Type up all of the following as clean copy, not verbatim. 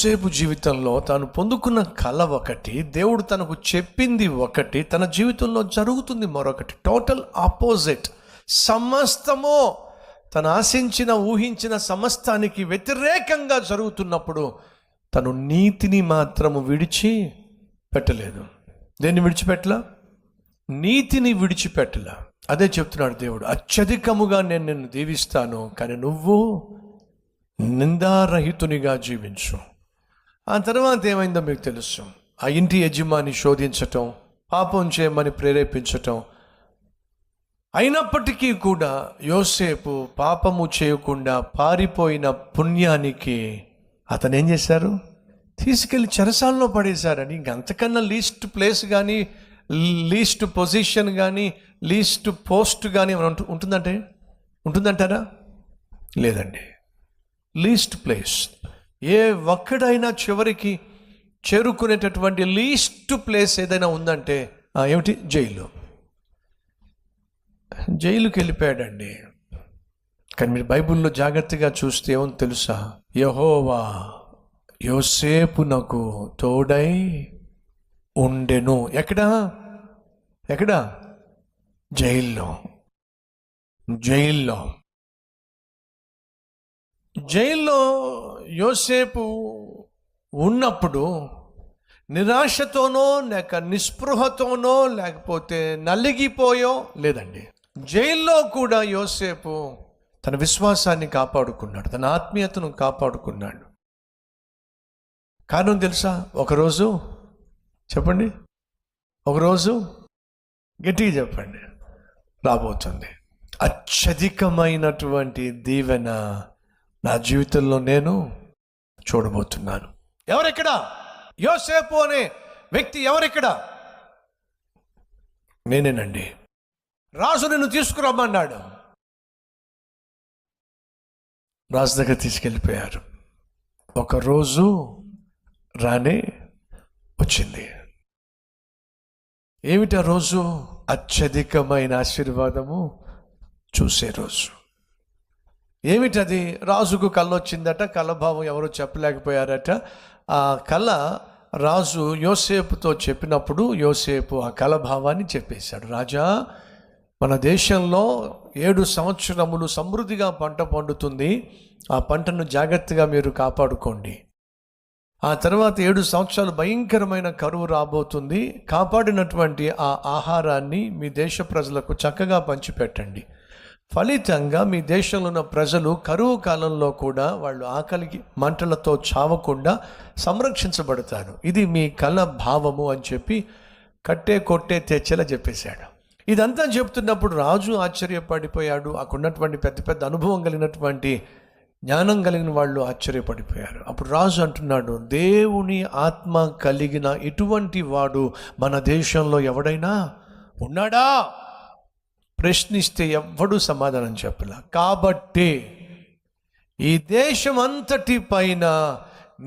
యోసేపు జీవితంలో తాను పొందుకున్న కళ ఒకటి, దేవుడు తనకు చెప్పింది ఒకటి, తన జీవితంలో జరుగుతుంది మరొకటి. Total opposite. సమస్తము తను ఆశించిన ఊహించిన సమస్తానికి వ్యతిరేకంగా జరుగుతున్నప్పుడు తను నీతిని మాత్రము విడిచి పెట్టలేదు. దేన్ని విడిచిపెట్టలా? నీతిని విడిచిపెట్టలా. అదే చెప్తున్నాడు దేవుడు, అత్యధికముగా నేను నిన్ను దీవిస్తాను, కానీ నువ్వు నిందారహితునిగా జీవించు. ఆ తర్వాత ఏమైందో మీకు తెలుసు. ఆ ఇంటి యజమాని శోధించటం, పాపం చేయమని ప్రేరేపించటం, అయినప్పటికీ కూడా యోసేపు పాపము చేయకుండా పారిపోయిన పుణ్యానికి అతను ఏం చేశారు? తీసుకెళ్ళి చెరసాలలో పడేశారని. ఇంకంతకన్నా లీస్ట్ ప్లేస్ కానీ, లీస్ట్ పొజిషన్ కానీ, లీస్ట్ పోస్ట్ కానీ ఉంటుందంటారా? లేదండి. Least place. ఏ ఒక్కడైనా చివరికి చేరుకునేటటువంటి లీస్ట్ ప్లేస్ ఏదైనా ఉందంటే ఏమిటి? జైలు. జైలుకి వెళ్ళిపోయాడండి. కానీ మీరు బైబిల్లో జాగ్రత్తగా చూస్తే ఏమని తెలుసా? యెహోవా యోసేపునకు తోడై ఉండెను. ఎక్కడా? జైల్లో. యోసేపు ఉన్నప్పుడు నిరాశతోనో లేక నిస్పృహతోనో లేకపోతే నలిగిపోయో లేదండి. జైల్లో కూడా యోసేపు తన విశ్వాసాన్ని కాపాడుకున్నాడు, తన ఆత్మీయతను కాపాడుకున్నాడు. కారణం తెలుసా? ఒకరోజు చెప్పండి, ఒకరోజు గట్టిగా చెప్పండి, రాబోతుంది అత్యధికమైనటువంటి దీవెన నా జీవితంలో నేను చూడబోతున్నాను. ఎవరెక్కడ? యోసేపు అనే వ్యక్తి ఎవరెక్కడ? నేనేనండి. రాజు నిన్ను తీసుకురమ్మన్నాడు. రాజు దగ్గర తీసుకెళ్ళిపోయారు. ఒకరోజు రానే వచ్చింది. ఏమిటా రోజు? అత్యధికమైన ఆశీర్వాదము చూసే రోజు. ఏమిటది? రాజుకు కళ వచ్చిందట. కళభావం ఎవరో చెప్పలేకపోయారట. ఆ కళ రాజు యోసేపుతో చెప్పినప్పుడు యోసేపు ఆ కళభావాన్ని చెప్పేశాడు. రాజా, మన దేశంలో 7 సంవత్సరములు సమృద్ధిగా పంట పండుతుంది. ఆ పంటను జాగ్రత్తగా మీరు కాపాడుకోండి. ఆ తర్వాత 7 సంవత్సరాలు భయంకరమైన కరువు రాబోతుంది. కాపాడినటువంటి ఆ ఆహారాన్ని మీ దేశ ప్రజలకు చక్కగా పంచిపెట్టండి. ఫలితంగా మీ దేశంలో ఉన్న ప్రజలు కరువు కాలంలో కూడా వాళ్ళు ఆకలికి మంటలతో చావకుండా సంరక్షించబడతారు. ఇది మీ కళ భావము అని చెప్పి కట్టే కొట్టే తెచ్చేలా చెప్పేశాడు. ఇదంతా చెప్తున్నప్పుడు రాజు ఆశ్చర్యపడిపోయాడు. అక్కడున్నటువంటి పెద్ద పెద్ద అనుభవం కలిగినటువంటి జ్ఞానం కలిగిన వాళ్ళు ఆశ్చర్యపడిపోయారు. అప్పుడు రాజు అంటున్నాడు, దేవుని ఆత్మ కలిగిన ఇటువంటి వాడు మన దేశంలో ఎవడైనా ఉన్నాడా? ప్రశ్నిస్తే ఎవ్వడూ సమాధానం చెప్పలా. కాబట్టి ఈ దేశం అంతటి పైన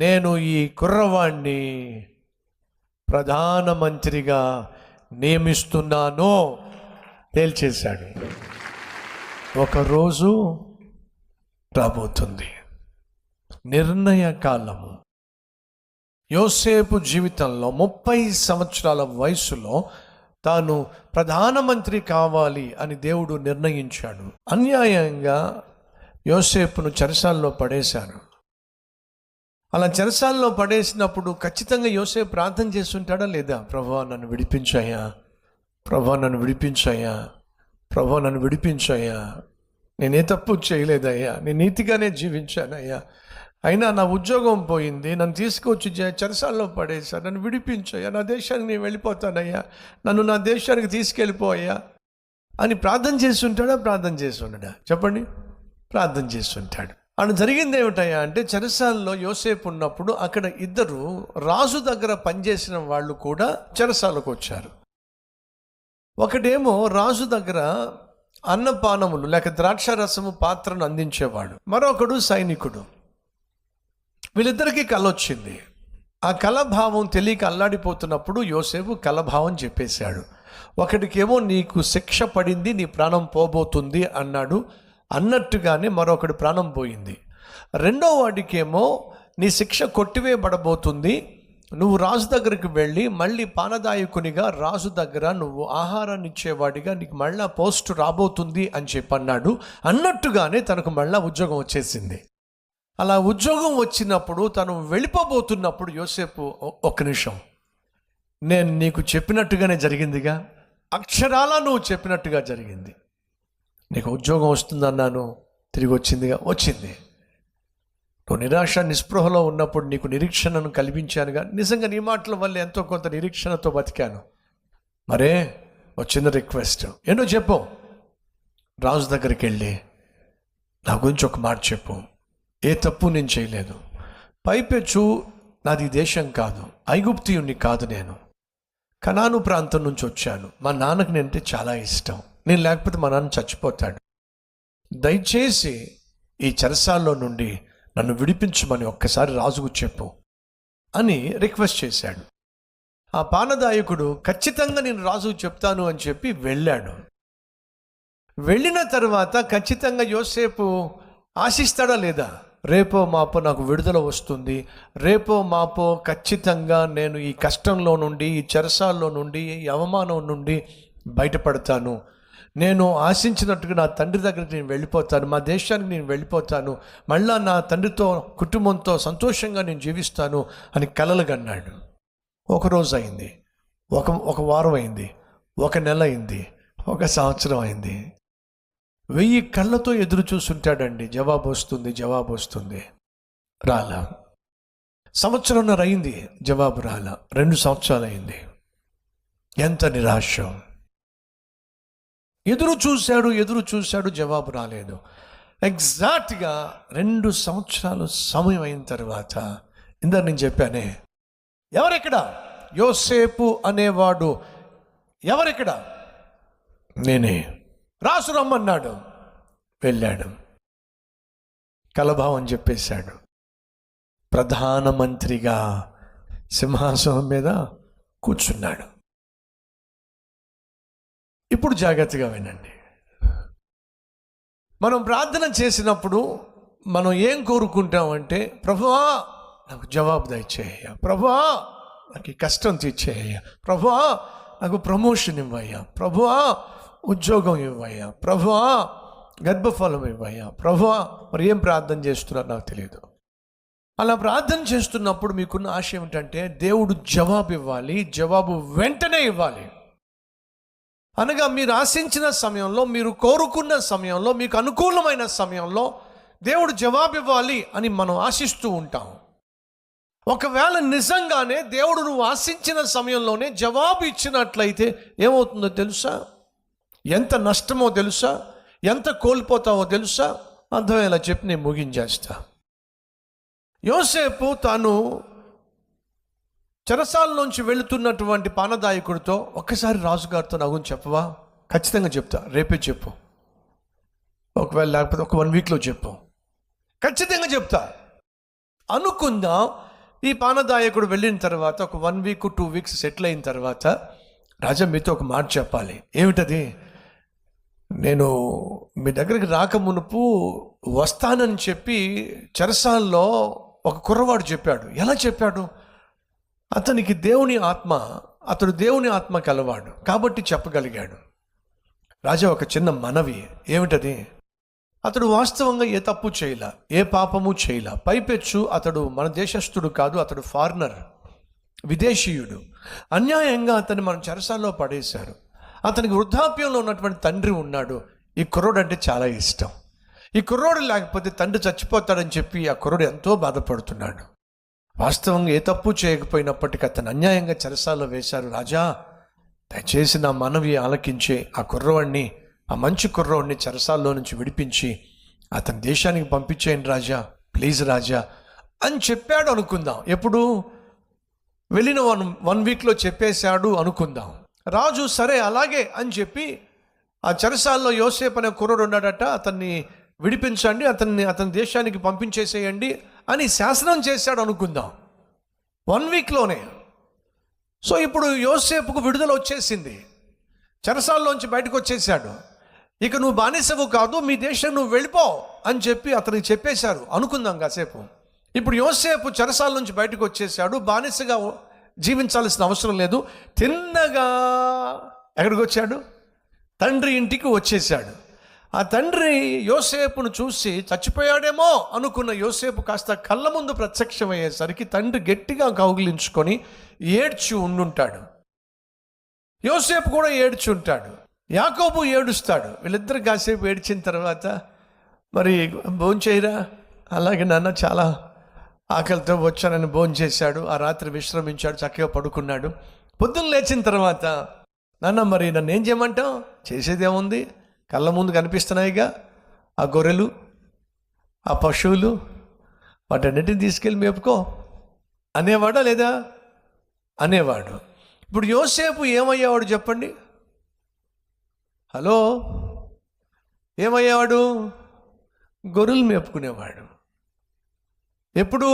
నేను ఈ కుర్రవాణ్ణి ప్రధానమంత్రిగా నియమిస్తున్నాను తేల్చేశాడు. ఒకరోజు రాబోతుంది, నిర్ణయ కాలము. యోసేపు జీవితంలో 30 సంవత్సరాల వయసులో తాను ప్రధానమంత్రి కావాలి అని దేవుడు నిర్ణయించాడు. అన్యాయంగా యోసేపును చెరసాల్లో పడేశారు. అలా చెరసాల్లో పడేసినప్పుడు ఖచ్చితంగా యోసేపు ప్రార్థన చేస్తుంటాడా లేదా? ప్రభువా నన్ను విడిపించాయా, ప్రభువా నన్ను విడిపించాయా, ప్రభువా నన్ను విడిపించాయా, నేనే తప్పు చేయలేదయ్యా, నేను నీతిగానే జీవించానయ్యా, అయినా నా ఉద్యోగం పోయింది, నన్ను తీసుకొచ్చి చెరసాల్లో పడేశారు, నన్ను విడిపించయ్యా, నా దేశానికి నేను వెళ్ళిపోతానయ్యా, నన్ను నా దేశానికి తీసుకెళ్ళిపోయా అని ప్రార్థన చేస్తుంటాడా? ప్రార్థన చేస్తుంటాడా? చెప్పండి. ప్రార్థన చేస్తుంటాడు. అని జరిగింది ఏమిటయ్యా అంటే, చెరసాలలో యోసేపు ఉన్నప్పుడు అక్కడ 2 రాజు దగ్గర పనిచేసిన వాళ్ళు కూడా చెరసాలకు వచ్చారు. ఒకటేమో రాజు దగ్గర అన్నపానములు లేక ద్రాక్ష రసము పాత్రను అందించేవాడు, మరొకడు సైనికుడు. వీళ్ళిద్దరికీ కళ వచ్చింది. ఆ కళభావం తెలియక అల్లాడిపోతున్నప్పుడు యోసేపు కళభావం చెప్పేశాడు. ఒకడికేమో నీకు శిక్ష పడింది, నీ ప్రాణం పోబోతుంది అన్నాడు. అన్నట్టుగానే మరొకటి ప్రాణం పోయింది. రెండో వాడికేమో నీ శిక్ష కొట్టివేయబడబోతుంది, నువ్వు రాజు దగ్గరికి వెళ్ళి మళ్ళీ పానదాయకునిగా రాజు దగ్గర నువ్వు ఆహారాన్ని ఇచ్చేవాడిగా నీకు మళ్ళా పోస్ట్ రాబోతుంది అని చెప్పి అన్నాడు. అన్నట్టుగానే తనకు మళ్ళా ఉద్యోగం వచ్చేసింది. అలా ఉద్యోగం వచ్చినప్పుడు తను వెళ్ళిపోబోతున్నప్పుడు యోసేపు, ఒక్క నిమిషం, నేను నీకు చెప్పినట్టుగానే జరిగిందిగా, అక్షరాల నువ్వు చెప్పినట్టుగా జరిగింది, నీకు ఉద్యోగం వస్తుందన్నాను, తిరిగి వచ్చిందిగా, వచ్చింది. నువ్వు నిరాశ నిస్పృహలో ఉన్నప్పుడు నీకు నిరీక్షణను కల్పించానుగా, నిజంగా నీ మాటల వల్ల ఎంతో కొంత నిరీక్షణతో బతికాను. మరే వచ్చిన రిక్వెస్ట్ ఏంటో చెప్పు, రాజు దగ్గరికి వెళ్ళి నా గురించి ఒక మాట చెప్పు, ఏ తప్పు నేను చేయలేదు, పైపెచ్చు నాది దేశం కాదు, ఐగుప్తియుణ్ణి కాదు, నేను కనాను ప్రాంతం నుంచి వచ్చాను, మా నాన్నకు నేనంటే చాలా ఇష్టం, నేను లేకపోతే మా నాన్న చచ్చిపోతాడు, దయచేసి ఈ చెరసాల్లో నుండి నన్ను విడిపించమని ఒక్కసారి రాజుకు చెప్పు అని రిక్వెస్ట్ చేశాడు. ఆ పానదాయకుడు ఖచ్చితంగా నేను రాజుకు చెప్తాను అని చెప్పి వెళ్ళాడు. వెళ్ళిన తర్వాత ఖచ్చితంగా యోసేపు ఆశిస్తాడా లేదా, రేపో మాపో నాకు విడుదల వస్తుంది, రేపో మాపో ఖచ్చితంగా నేను ఈ కష్టంలో నుండి, ఈ చెరసాల్లో నుండి, ఈ అవమానం నుండి బయటపడతాను, నేను ఆశించినట్టుగా నా తండ్రి దగ్గరికి నేను వెళ్ళిపోతాను, మా దేశానికి నేను వెళ్ళిపోతాను, మళ్ళా నా తండ్రితో కుటుంబంతో సంతోషంగా నేను జీవిస్తాను అని కలలుగన్నాడు. ఒకరోజు అయింది, ఒక వారం అయింది, ఒక నెల అయింది, ఒక సంవత్సరం అయింది. 1000 కళ్ళతో ఎదురు చూస్తుంటాడండి, జవాబు వస్తుంది, రాలా. సంవత్సరంన్నర అయింది, జవాబు రాలా. 2 సంవత్సరాలు అయింది. ఎంత నిరాశ. ఎదురు చూశాడు, జవాబు రాలేదు. ఎగ్జాక్ట్గా 2 సంవత్సరాలు సమయం అయిన తర్వాత, ఇందాక నేను చెప్పానే, ఎవరెక్కడ, యోసేపు అనేవాడు ఎవరెక్కడ, నేనే, రాసు రమ్మన్నాడు, వెళ్ళాడు, కలభావం చెప్పేశాడు, ప్రధానమంత్రిగా సింహాసనం మీద కూర్చున్నాడు. ఇప్పుడు జాగ్రత్తగా వినండి. మనం ప్రార్థన చేసినప్పుడు మనం ఏం కోరుకుంటామంటే, ప్రభువా నాకు జవాబు దయచేయ్యా, ప్రభువా నాకు ఈ కష్టం తీర్చేయ్యా, ప్రభువా నాకు ప్రమోషన్ ఇవ్వయ్యా, ప్రభువా ఉద్యోగం ఇవ్వయ్యా, ప్రభువా గర్భఫలం ఇవ్వయ్యా, ప్రభువా. మరి ఏం ప్రార్థన చేస్తున్నారో నాకు తెలియదు. అలా ప్రార్థన చేస్తున్నప్పుడు మీకున్న ఆశ ఏమిటంటే దేవుడు జవాబు ఇవ్వాలి, జవాబు వెంటనే ఇవ్వాలి. అనగా మీరు ఆశించిన సమయంలో, మీరు కోరుకున్న సమయంలో, మీకు అనుకూలమైన సమయంలో దేవుడు జవాబు ఇవ్వాలి అని మనం ఆశిస్తూ ఉంటాం. ఒకవేళ నిజంగానే దేవుడు నువ్వు ఆశించిన సమయంలోనే జవాబు ఇచ్చినట్లయితే ఏమవుతుందో తెలుసా, ఎంత నష్టమో తెలుసా, ఎంత కోల్పోతావో తెలుసా, అర్థమయ్యేలా చెప్పి నేను ముగించేస్తా. యోసేపు తాను చెరసాలలోంచి వెళుతున్నటువంటి పానదాయకుడితో, ఒక్కసారి రాజుగారితో నా గురించి చెప్పవా, ఖచ్చితంగా చెప్తా, రేపే చెప్పు, ఒకవేళ లేకపోతే ఒక 1 వీక్లో చెప్పు, ఖచ్చితంగా చెప్తా అనుకుందాం. ఈ పానదాయకుడు వెళ్ళిన తర్వాత ఒక 1 వీక్ 2 వీక్స్ సెటిల్ అయిన తర్వాత, రాజా మీతో ఒక మాట చెప్పాలి. ఏమిటది, నేను మీ దగ్గరికి రాక మునుపు వస్తానని చెప్పి చెరసాల్లో ఒక కుర్రవాడు చెప్పాడు. ఎలా చెప్పాడు, అతడు దేవుని ఆత్మ కలవాడు కాబట్టి చెప్పగలిగాడు. రాజా ఒక చిన్న మనవి, ఏమిటది, అతడు వాస్తవంగా ఏ తప్పు చేయలా, ఏ పాపము చేయలా, పైపెచ్చు అతడు మన దేశస్థుడు కాదు, అతడు ఫారినర్, విదేశీయుడు. అన్యాయంగా అతన్ని మనం చెరసాల్లో పడేశారు. అతనికి వృద్ధాప్యంలో ఉన్నటువంటి తండ్రి ఉన్నాడు. ఈ కుర్రోడు అంటే చాలా ఇష్టం. ఈ కుర్రోడు లేకపోతే తండ్రి చచ్చిపోతాడని చెప్పి ఆ కుర్రోడు ఎంతో బాధపడుతున్నాడు. వాస్తవంగా ఏ తప్పు చేయకపోయినప్పటికీ అతను అన్యాయంగా చెరసాల్లో వేశారు. రాజా దయచేసి నా మనవి ఆలకించే ఆ కుర్రవాడిని, ఆ మంచి కుర్రవాడిని చెరసాల్లో నుంచి విడిపించి అతని దేశానికి పంపించేయండి రాజా, ప్లీజ్ రాజా అని చెప్పాడు అనుకుందాం. ఎప్పుడు వెళ్ళిన 1 వీక్లో చెప్పేశాడు అనుకుందాం. రాజు సరే అలాగే అని చెప్పి ఆ చెరసాల్లో యోసేపు అనే కుర్రోడు ఉన్నాడట, అతన్ని విడిపించండి, అతని దేశానికి పంపించేసేయండి అని శాసనం చేశాడు అనుకుందాం 1 వీక్లోనే. సో ఇప్పుడు యోసేపుకు విడుదల వచ్చేసింది, చెరసాల్లోంచి బయటకు వచ్చేసాడు. ఇక నువ్వు బానిసవు కాదు, మీ దేశం నువ్వు వెళ్ళిపో అని చెప్పి అతనికి చెప్పేశారు అనుకుందాం కాసేపు. ఇప్పుడు యోసేపు చెరసాల నుంచి బయటకు వచ్చేసాడు, బానిసగా జీవించాల్సిన అవసరం లేదు. తిన్నగా ఎక్కడికి వచ్చాడు? తండ్రి ఇంటికి వచ్చేసాడు. ఆ తండ్రి యోసేపును చూసి చచ్చిపోయాడేమో అనుకున్న యోసేపు కాస్త కళ్ళ ముందు ప్రత్యక్షమయ్యేసరికి తండ్రి గట్టిగా కౌగిలించుకొని ఏడ్చి ఉండుంటాడు. యోసేపు కూడా ఏడ్చి ఉంటాడు. యాకోబు ఏడుస్తాడు. వీళ్ళిద్దరు కాసేపు ఏడ్చిన తర్వాత, మరి భోంచేయరా? అలాగే నాన్న, చాలా ఆకలితో వచ్చానని భోంచేశాడు. ఆ రాత్రి విశ్రమించాడు, చక్కగా పడుకున్నాడు. పొద్దున్న లేచిన తర్వాత, నాన్న మరి నన్ను ఏం చేయమంటావు? చేసేదేముంది, కళ్ళ ముందు కనిపిస్తున్నాయిగా ఆ గొర్రెలు, ఆ పశువులు, వాటన్నిటిని తీసుకెళ్ళి మేపుకో అనేవాడా లేదా? అనేవాడు. ఇప్పుడు యోసేపు ఏమయ్యేవాడు చెప్పండి? హలో, ఏమయ్యేవాడు? గొర్రెలు మేపుకునేవాడు. ఎప్పుడు?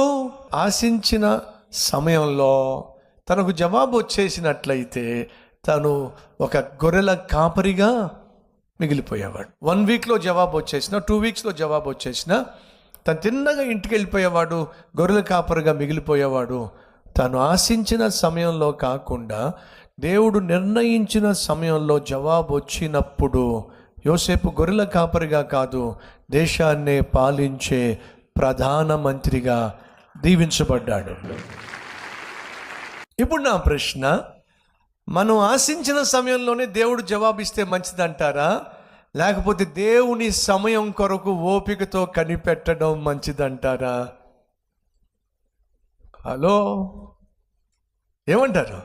ఆశించిన సమయంలో తనకు జవాబు వచ్చేసినట్లయితే తను ఒక గొర్రెల కాపరిగా మిగిలిపోయేవాడు. 1 వీక్లో జవాబు వచ్చేసిన, 2 వీక్స్లో జవాబు వచ్చేసిన తను తిన్నగా ఇంటికి వెళ్ళిపోయేవాడు, గొర్రెల కాపరిగా మిగిలిపోయేవాడు. తను ఆశించిన సమయంలో కాకుండా దేవుడు నిర్ణయించిన సమయంలో జవాబు వచ్చినప్పుడు యోసేపు గొర్రెల కాపరిగా కాదు, దేశాన్నే పాలించే ప్రధానమంత్రిగా దీవించబడ్డాడు. ఇప్పుడు నా ప్రశ్న, మనం ఆశించిన సమయంలోనే దేవుడు జవాబిస్తే మంచిదంటారా, లేకపోతే దేవుని సమయం కొరకు ఓపికతో కనిపెట్టడం మంచిదంటారా? హలో, ఏమంటారు?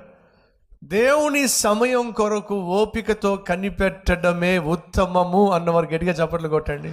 దేవుని సమయం కొరకు ఓపికతో కనిపెట్టడమే ఉత్తమము అన్నవారు గట్టిగా చప్పట్లు కొట్టండి.